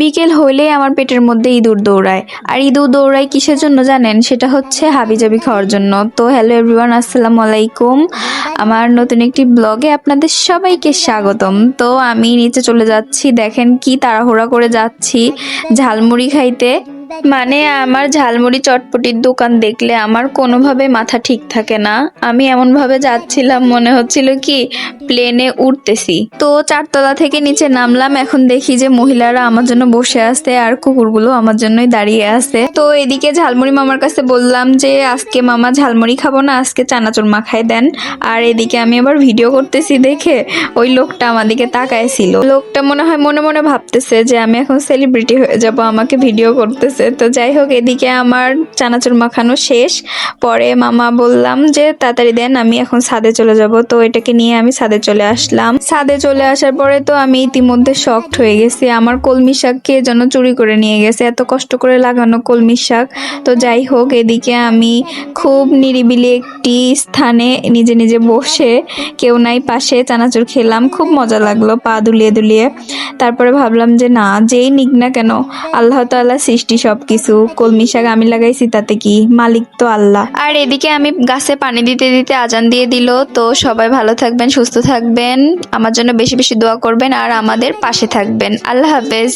বিকেল হইলেই আমার পেটের মধ্যে ইঁদুর দৌড়ায়। আর ইঁদুর দৌড়ায় কিসের জন্য জানেন? সেটা হচ্ছে হাবিজাবি খাওয়ার জন্য। তো হ্যালো এভরিওয়ান, আসসালামু আলাইকুম। আমার নতুন একটি ব্লগে আপনাদের সবাইকে স্বাগতম। তো আমি নিচে চলে যাচ্ছি, দেখেন কি তাড়াহুড়া করে যাচ্ছি ঝালমুড়ি খাইতে। মানে আমার ঝালমুড়ি চটপটির দোকান দেখলে আমার কোনোভাবে মাথা ঠিক থাকে না। আমি এমন ভাবে যাচ্ছিলাম মনে হচ্ছিল কি প্লেনে উঠতেছি। তো 4 তলা থেকে নিচে নামলাম, এখন দেখি যে মহিলারা আমার জন্য বসে আছে আর কুকুরগুলো আমার জন্যই দাঁড়িয়ে আছে। তো এদিকে ঝালমুড়ি মামার কাছে বললাম যে আজকে মামা ঝালমুড়ি খাবো না, আজকে চানাচুর মাখাই দেন। আর এদিকে আমি আবার ভিডিও করতেছি দেখে ওই লোকটা আমার দিকে তাকাইছিল। লোকটা মনে হয় মনে মনে ভাবতেছে যে আমি এখন সেলিব্রিটি হয়ে যাব, আমাকে ভিডিও করতেছে। তো যাই হোক, এদিকে আমার চানাচুর মাখানো শেষ। পরে মামা বললাম যে তাড়াতাড়ি দেন, আমি এখন ছাদে চলে যাব। তো এটাকে নিয়ে আমি ছাদে চলে আসলাম। ছাদে চলে আসার পরে তো আমি ইতিমধ্যে শকড হয়ে গেছি। আমার কলমি শাক কে যেন চুরি করে নিয়ে গেছে, এত কষ্ট করে লাগানো কলমি শাক। তো যাই হোক, এদিকে আমি খুব নিরিবিলি একটি স্থানে নিজে নিজে বসে, কেউ নাই পাশে, চানাচুর খেলাম। খুব মজা লাগলো পা দুলিয়ে দুলিয়ে। তারপরে ভাবলাম যে না, যেই নিক না কেন, আল্লাহ তাআলা সৃষ্টি সবকিছু। কলমি শাক আমি লাগাইছি তাতে কি, মালিক তো আল্লাহ। আর এদিকে আমি গাছে পানি দিতে দিতে আজান দিয়ে দিল। তো সবাই ভালো থাকবেন, সুস্থ থাকবেন, আমার জন্য বেশি বেশি দোয়া করবেন আর আমাদের পাশে থাকবেন। আল্লাহ হাফেজ।